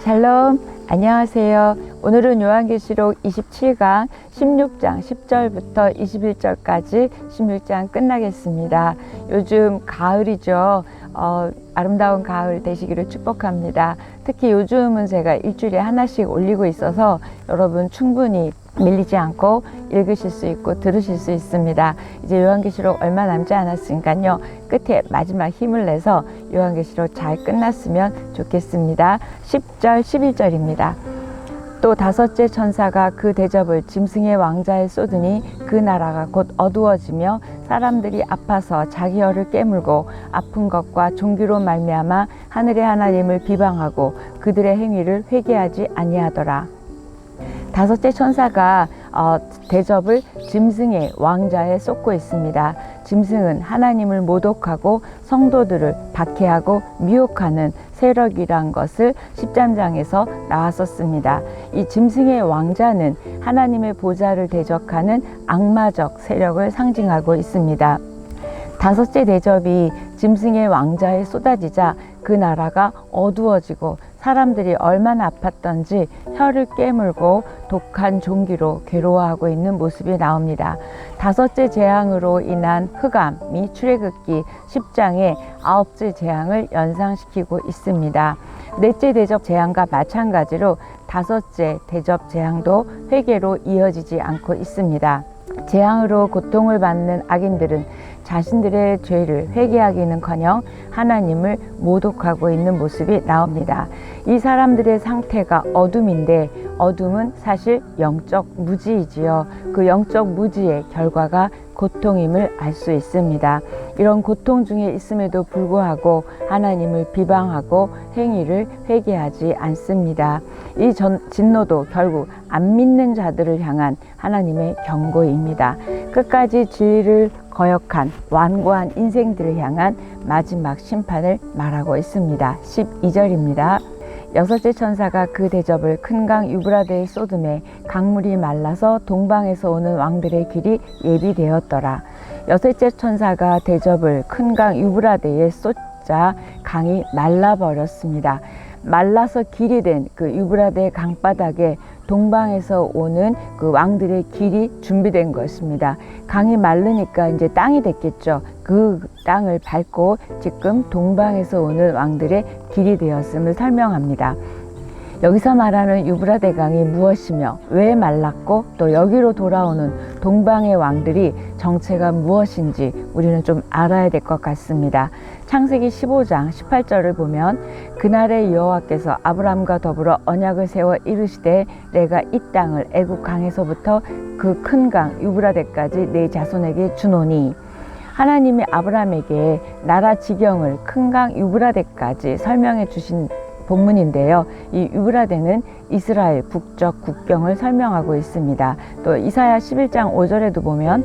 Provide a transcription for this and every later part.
샬롬, 안녕하세요. 오늘은 요한계시록 27강 16장 10절부터 21절까지 16장 끝나겠습니다. 요즘 가을이죠. 아름다운 가을 되시기를 축복합니다. 특히 요즘은 제가 일주일에 하나씩 올리고 있어서 여러분 충분히 밀리지 않고 읽으실 수 있고 들으실 수 있습니다. 이제 요한계시록 얼마 남지 않았으니까요. 끝에 마지막 힘을 내서 요한계시록 잘 끝났으면 좋겠습니다. 10절, 11절입니다. 또 다섯째 천사가 그 대접을 짐승의 왕자에 쏟으니 그 나라가 곧 어두워지며 사람들이 아파서 자기 혀를 깨물고 아픈 것과 종기로 말미암아 하늘의 하나님을 비방하고 그들의 행위를 회개하지 아니하더라. 다섯째 천사가 대접을 짐승의 왕자에 쏟고 있습니다. 짐승은 하나님을 모독하고 성도들을 박해하고 미혹하는 세력이란 것을 13장에서 나왔었습니다. 이 짐승의 왕자는 하나님의 보좌를 대적하는 악마적 세력을 상징하고 있습니다. 다섯째 대접이 짐승의 왕자에 쏟아지자 그 나라가 어두워지고 사람들이 얼마나 아팠던지 혀를 깨물고 독한 종기로 괴로워하고 있는 모습이 나옵니다. 다섯째 재앙으로 인한 흑암이 출애굽기 10장의 9째 재앙을 연상시키고 있습니다. 넷째 대접 재앙과 마찬가지로 다섯째 대접 재앙도 회개로 이어지지 않고 있습니다. 재앙으로 고통을 받는 악인들은 자신들의 죄를 회개하기는커녕 하나님을 모독하고 있는 모습이 나옵니다. 이 사람들의 상태가 어둠인데 어둠은 사실 영적 무지이지요. 그 영적 무지의 결과가 고통임을 알 수 있습니다. 이런 고통 중에 있음에도 불구하고 하나님을 비방하고 행위를 회개하지 않습니다. 이 진노도 결국 안 믿는 자들을 향한 하나님의 경고입니다. 끝까지 진리를 거역한 완고한 인생들을 향한 마지막 심판을 말하고 있습니다. 12절입니다. 여섯째 천사가 그 대접을 큰 강 유브라데에 쏟음에 강물이 말라서 동방에서 오는 왕들의 길이 예비되었더라. 여섯째 천사가 대접을 큰 강 유브라데에 쏟자 강이 말라버렸습니다. 말라서 길이 된 그 유브라데 강바닥에 동방에서 오는 그 왕들의 길이 준비된 것입니다. 강이 마르니까 이제 땅이 됐겠죠. 그 땅을 밟고 지금 동방에서 오는 왕들의 길이 되었음을 설명합니다. 여기서 말하는 유브라데 강이 무엇이며 왜 말랐고 또 여기로 돌아오는 동방의 왕들이 정체가 무엇인지 우리는 좀 알아야 될 것 같습니다. 창세기 15장 18절을 보면 그날에 여호와께서 아브람과 더불어 언약을 세워 이르시되 내가 이 땅을 애굽 강에서부터 그 큰 강 유브라데까지 내 자손에게 주노니 하나님이 아브람에게 나라 지경을 큰 강 유브라데까지 설명해 주신 본문인데요. 이 유브라데는 이스라엘 북쪽 국경을 설명하고 있습니다. 또 이사야 11장 5절에도 보면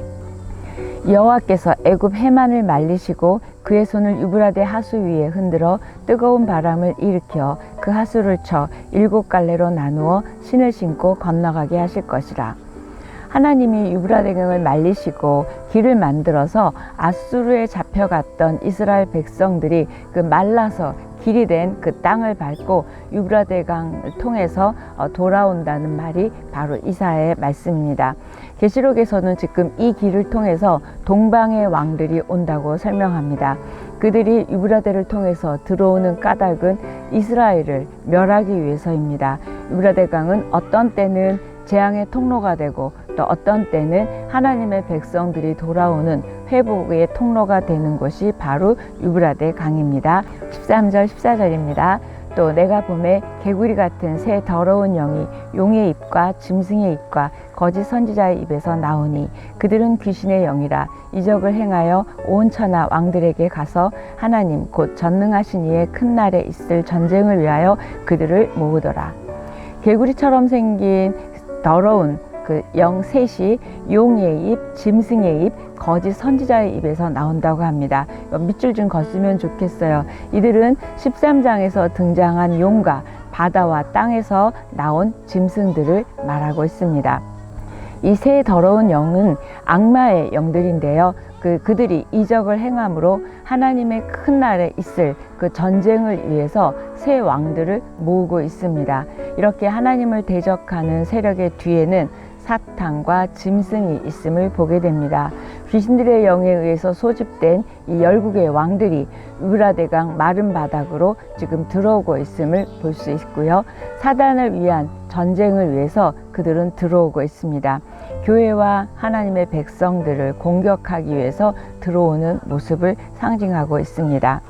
여호와께서 애굽 해만을 말리시고 그의 손을 유브라데 하수 위에 흔들어 뜨거운 바람을 일으켜 그 하수를 쳐 7갈래로 나누어 신을 신고 건너가게 하실 것이라. 하나님이 유브라데 강을 말리시고 길을 만들어서 아수르에 잡혀갔던 이스라엘 백성들이 그 말라서 길이 된 그 땅을 밟고 유브라데 강을 통해서 돌아온다는 말이 바로 이사야의 말씀입니다. 계시록에서는 지금 이 길을 통해서 동방의 왕들이 온다고 설명합니다. 그들이 유브라데를 통해서 들어오는 까닭은 이스라엘을 멸하기 위해서입니다. 유브라데 강은 어떤 때는 재앙의 통로가 되고 또 어떤 때는 하나님의 백성들이 돌아오는 회복의 통로가 되는 곳이 바로 유브라데 강입니다. 13절 14절입니다. 또 내가 보매 개구리 같은 새 더러운 영이 용의 입과 짐승의 입과 거짓 선지자의 입에서 나오니 그들은 귀신의 영이라 이적을 행하여 온 천하 왕들에게 가서 하나님 곧 전능하신 이의 큰 날에 있을 전쟁을 위하여 그들을 모으더라. 개구리처럼 생긴 더러운 그 영셋이 용의 입, 짐승의 입, 거짓 선지자의 입에서 나온다고 합니다. 밑줄 좀 걷으면 좋겠어요. 이들은 13장에서 등장한 용과 바다와 땅에서 나온 짐승들을 말하고 있습니다. 이 세 더러운 영은 악마의 영들인데요. 그들이 이적을 행함으로 하나님의 큰 날에 있을 그 전쟁을 위해서 새 왕들을 모으고 있습니다. 이렇게 하나님을 대적하는 세력의 뒤에는 사탄과 짐승이 있음을 보게 됩니다. 귀신들의 영에 의해서 소집된 이 열국의 왕들이 유브라데강 마른 바닥으로 지금 들어오고 있음을 볼 수 있고요. 사단을 위한 전쟁을 위해서 그들은 들어오고 있습니다. 교회와 하나님의 백성들을 공격하기 위해서 들어오는 모습을 상징하고 있습니다.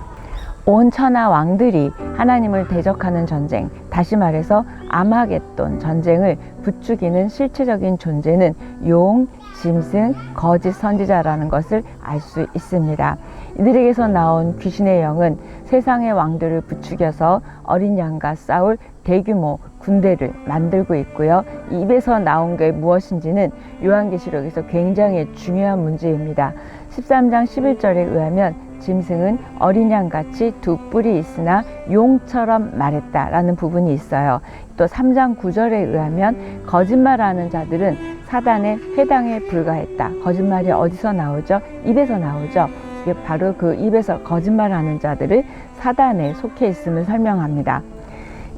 온 천하 왕들이 하나님을 대적하는 전쟁, 다시 말해서 아마겟돈 전쟁을 부추기는 실체적인 존재는 용, 짐승, 거짓 선지자라는 것을 알 수 있습니다. 이들에게서 나온 귀신의 영은 세상의 왕들을 부추겨서 어린 양과 싸울 대규모 군대를 만들고 있고요. 이 입에서 나온 게 무엇인지는 요한계시록에서 굉장히 중요한 문제입니다. 13장 11절에 의하면 짐승은 어린 양같이 두 뿔이 있으나 용처럼 말했다라는 부분이 있어요. 또 3장 9절에 의하면 거짓말하는 자들은 사단의 회당에 불과했다. 거짓말이 어디서 나오죠? 입에서 나오죠. 이게 바로 그 입에서 거짓말하는 자들을 사단에 속해 있음을 설명합니다.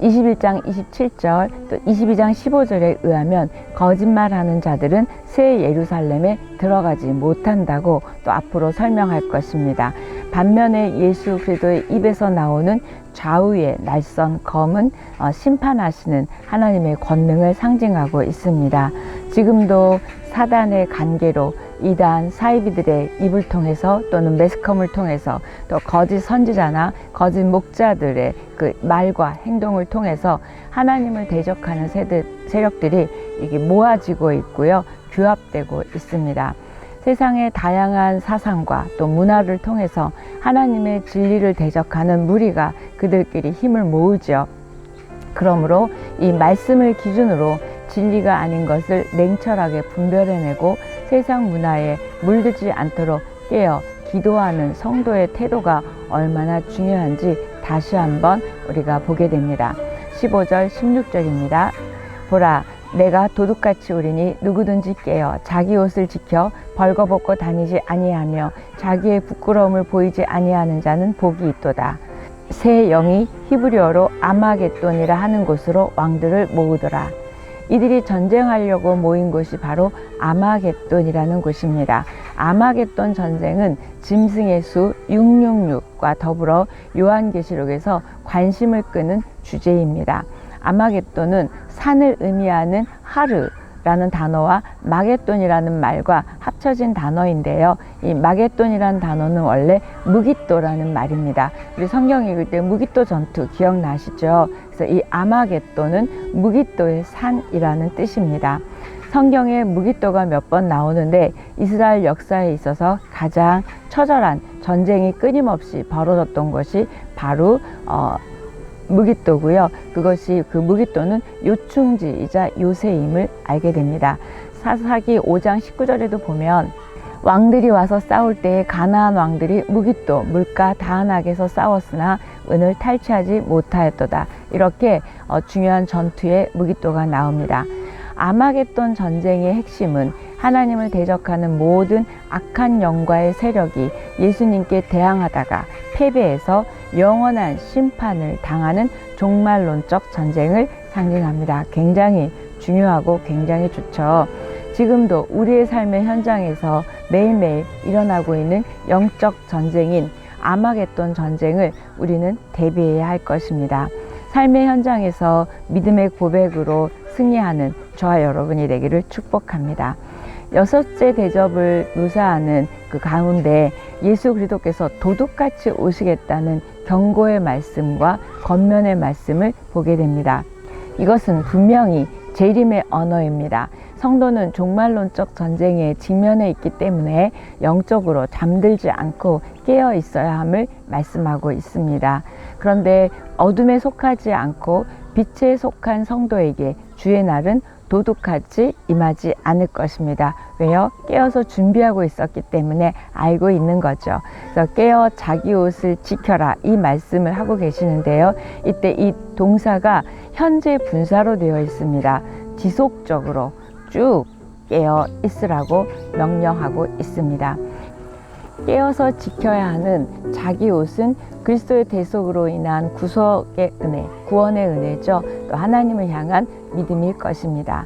21장 27절 또 22장 15절에 의하면 거짓말하는 자들은 새 예루살렘에 들어가지 못한다고 또 앞으로 설명할 것입니다. 반면에 예수 그리스도의 입에서 나오는 좌우의 날선 검은 심판하시는 하나님의 권능을 상징하고 있습니다. 지금도 사단의 관계로 이단 사이비들의 입을 통해서 또는 매스컴을 통해서 또 거짓 선지자나 거짓 목자들의 그 말과 행동을 통해서 하나님을 대적하는 세력들이 이게 모아지고 있고요. 규합되고 있습니다. 세상의 다양한 사상과 또 문화를 통해서 하나님의 진리를 대적하는 무리가 그들끼리 힘을 모으죠. 그러므로 이 말씀을 기준으로 진리가 아닌 것을 냉철하게 분별해내고 세상 문화에 물들지 않도록 깨어 기도하는 성도의 태도가 얼마나 중요한지 다시 한번 우리가 보게 됩니다. 15절 16절입니다. 보라, 내가 도둑같이 오리니 누구든지 깨어 자기 옷을 지켜 벌거벗고 다니지 아니하며 자기의 부끄러움을 보이지 아니하는 자는 복이 있도다. 새 영이 히브리어로 아마겟돈이라 하는 곳으로 왕들을 모으더라. 이들이 전쟁하려고 모인 곳이 바로 아마겟돈이라는 곳입니다. 아마겟돈 전쟁은 짐승의 수 666과 더불어 요한계시록에서 관심을 끄는 주제입니다. 아마겟돈은 산을 의미하는 하르라는 단어와 마겟돈이라는 말과 합쳐진 단어인데요. 이 마겟돈이라는 단어는 원래 무깃도라는 말입니다. 우리 성경 읽을 때 무깃도 전투 기억나시죠? 그래서 이 아마겟돈은 무깃도의 산이라는 뜻입니다. 성경에 무깃도가 몇 번 나오는데 이스라엘 역사에 있어서 가장 처절한 전쟁이 끊임없이 벌어졌던 것이 바로 무깃도고요. 그것이 그 무깃도는 요충지이자 요새임을 알게 됩니다. 사사기 5장 19절에도 보면 왕들이 와서 싸울 때에 가나안 왕들이 무깃도 물가 다한악에서 싸웠으나 은을 탈취하지 못하였도다. 이렇게 중요한 전투에 무깃도가 나옵니다. 아마겟돈 전쟁의 핵심은 하나님을 대적하는 모든 악한 영과의 세력이 예수님께 대항하다가 패배해서 영원한 심판을 당하는 종말론적 전쟁을 상징합니다. 굉장히 중요하고 굉장히 좋죠. 지금도 우리의 삶의 현장에서 매일매일 일어나고 있는 영적 전쟁인 아마겟돈 전쟁을 우리는 대비해야 할 것입니다. 삶의 현장에서 믿음의 고백으로 승리하는 저와 여러분이 되기를 축복합니다. 여섯째 대접을 묘사하는 그 가운데 예수 그리스도께서 도둑같이 오시겠다는 경고의 말씀과 권면의 말씀을 보게 됩니다. 이것은 분명히 재림의 언어입니다. 성도는 종말론적 전쟁에 직면해 있기 때문에 영적으로 잠들지 않고 깨어 있어야 함을 말씀하고 있습니다. 그런데 어둠에 속하지 않고 빛에 속한 성도에게 주의 날은 도둑같이 임하지 않을 것입니다. 왜요? 깨어서 준비하고 있었기 때문에 알고 있는 거죠. 그래서 깨어 자기 옷을 지켜라 이 말씀을 하고 계시는데요. 이때 이 동사가 현재 분사로 되어 있습니다. 지속적으로 쭉 깨어 있으라고 명령하고 있습니다. 깨어서 지켜야 하는 자기 옷은 그리스도의 대속으로 인한 구속의 은혜, 구원의 은혜죠. 또 하나님을 향한 믿음일 것입니다.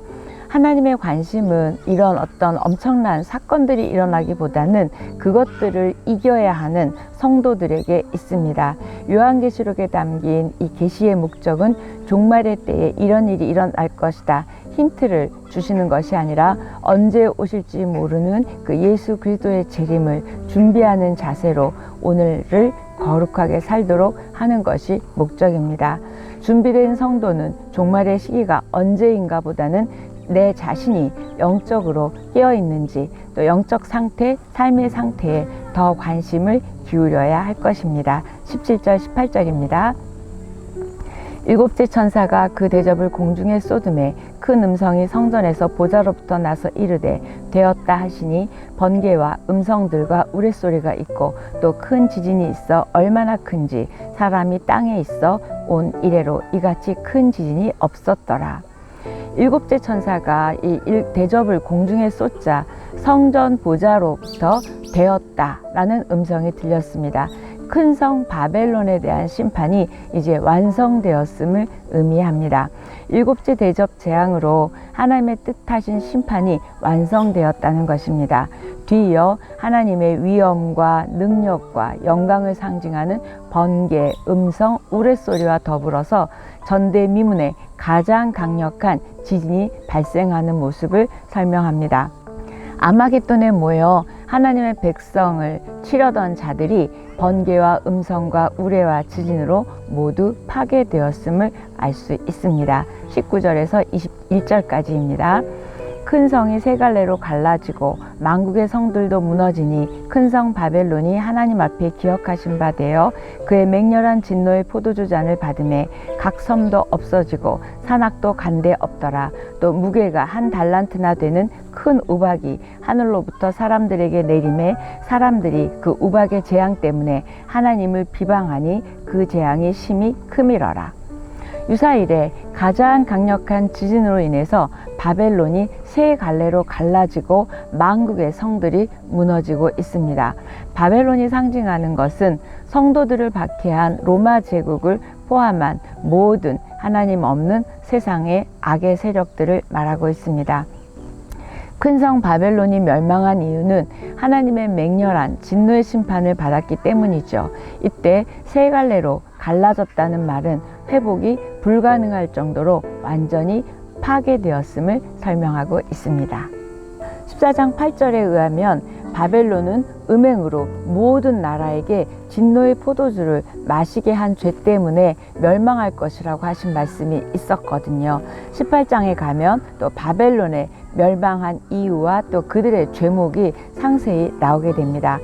하나님의 관심은 이런 어떤 엄청난 사건들이 일어나기보다는 그것들을 이겨야 하는 성도들에게 있습니다. 요한계시록에 담긴 이 계시의 목적은 종말의 때에 이런 일이 일어날 것이다, 힌트를 주시는 것이 아니라 언제 오실지 모르는 그 예수 그리스도의 재림을 준비하는 자세로 오늘을 거룩하게 살도록 하는 것이 목적입니다. 준비된 성도는 종말의 시기가 언제인가 보다는 내 자신이 영적으로 깨어 있는지, 또 영적 상태, 삶의 상태에 더 관심을 기울여야 할 것입니다. 17절 18절입니다. 일곱째 천사가 그 대접을 공중에 쏟음에 큰 음성이 성전에서 보좌로부터 나서 이르되 되었다 하시니 번개와 음성들과 우레소리가 있고 또 큰 지진이 있어 얼마나 큰지 사람이 땅에 있어 온 이래로 이같이 큰 지진이 없었더라. 일곱째 천사가 이 대접을 공중에 쏟자 성전 보좌로부터 되었다라는 음성이 들렸습니다. 큰 성 바벨론에 대한 심판이 이제 완성되었음을 의미합니다. 일곱째 대접 재앙으로 하나님의 뜻하신 심판이 완성되었다는 것입니다. 뒤이어 하나님의 위엄과 능력과 영광을 상징하는 번개, 음성, 우레소리와 더불어서 전대미문에 가장 강력한 지진이 발생하는 모습을 설명합니다. 아마겟돈에 모여 하나님의 백성을 치려던 자들이 번개와 음성과 우레와 지진으로 모두 파괴되었음을 알 수 있습니다. 19절에서 21절까지입니다. 큰 성이 세 갈래로 갈라지고 만국의 성들도 무너지니 큰 성 바벨론이 하나님 앞에 기억하신 바 되어 그의 맹렬한 진노의 포도주 잔을 받음에 각 섬도 없어지고 산악도 간데 없더라. 또 무게가 한 달란트나 되는 큰 우박이 하늘로부터 사람들에게 내림에 사람들이 그 우박의 재앙 때문에 하나님을 비방하니 그 재앙이 심히 크미러라. 유사일에 가장 강력한 지진으로 인해서 바벨론이 세 갈래로 갈라지고 만국의 성들이 무너지고 있습니다. 바벨론이 상징하는 것은 성도들을 박해한 로마 제국을 포함한 모든 하나님 없는 세상의 악의 세력들을 말하고 있습니다. 큰 성 바벨론이 멸망한 이유는 하나님의 맹렬한 진노의 심판을 받았기 때문이죠. 이때 세 갈래로 갈라졌다는 말은 회복이 불가능할 정도로 완전히 파괴되었음을 설명하고 있습니다. 14장 8절에 의하면 바벨론은 음행으로 모든 나라에게 진노의 포도주를 마시게 한 죄 때문에 멸망할 것이라고 하신 말씀이 있었거든요. 18장에 가면 또 바벨론의 멸망한 이유와 또 그들의 죄목이 상세히 나오게 됩니다.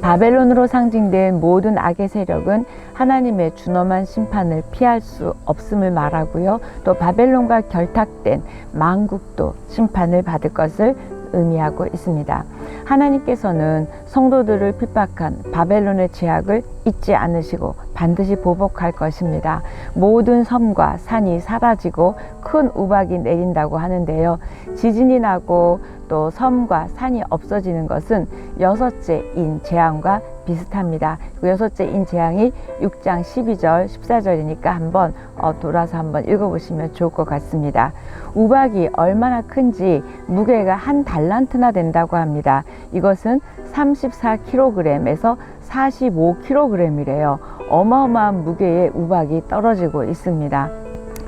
바벨론으로 상징된 모든 악의 세력은 하나님의 준엄한 심판을 피할 수 없음을 말하고요. 또 바벨론과 결탁된 만국도 심판을 받을 것을 의미하고 있습니다. 하나님께서는 성도들을 핍박한 바벨론의 죄악을 잊지 않으시고 반드시 보복할 것입니다. 모든 섬과 산이 사라지고 큰 우박이 내린다고 하는데요. 지진이 나고 또 섬과 산이 없어지는 것은 여섯째 인 재앙과 비슷합니다. 그 여섯째 인 재앙이 6장 12절 14절이니까 한번 돌아서 한번 읽어보시면 좋을 것 같습니다. 우박이 얼마나 큰지 무게가 한 달란트나 된다고 합니다. 이것은 34kg에서 45kg이래요. 어마어마한 무게의 우박이 떨어지고 있습니다.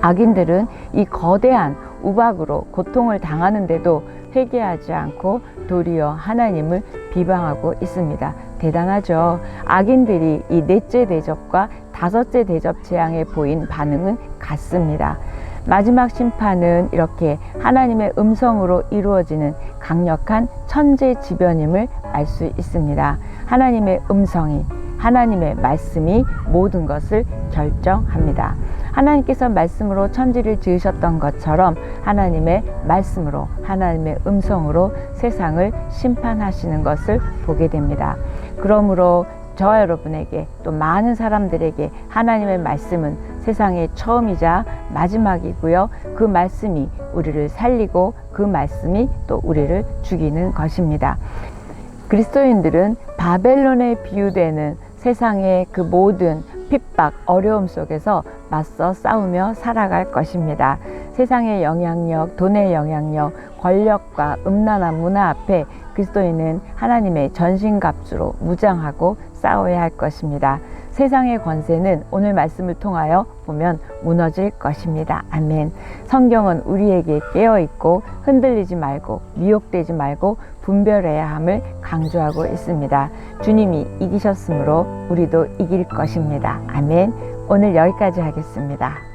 악인들은 이 거대한 우박으로 고통을 당하는데도 회개하지 않고 도리어 하나님을 비방하고 있습니다. 대단하죠. 악인들이 이 넷째 대접과 다섯째 대접 재앙에 보인 반응은 같습니다. 마지막 심판은 이렇게 하나님의 음성으로 이루어지는 강력한 천재지변임을 알 수 있습니다. 하나님의 음성이, 하나님의 말씀이 모든 것을 결정합니다. 하나님께서 말씀으로 천지를 지으셨던 것처럼 하나님의 말씀으로, 하나님의 음성으로 세상을 심판하시는 것을 보게 됩니다. 그러므로 저와 여러분에게 또 많은 사람들에게 하나님의 말씀은 세상의 처음이자 마지막이고요. 그 말씀이 우리를 살리고 그 말씀이 또 우리를 죽이는 것입니다. 그리스도인들은 바벨론에 비유되는 세상의 그 모든 핍박, 어려움 속에서 맞서 싸우며 살아갈 것입니다. 세상의 영향력, 돈의 영향력, 권력과 음란한 문화 앞에 그리스도인은 하나님의 전신갑주로 무장하고 싸워야 할 것입니다. 세상의 권세는 오늘 말씀을 통하여 보면 무너질 것입니다. 아멘. 성경은 우리에게 깨어있고 흔들리지 말고 미혹되지 말고 분별해야 함을 강조하고 있습니다. 주님이 이기셨으므로 우리도 이길 것입니다. 아멘. 오늘 여기까지 하겠습니다.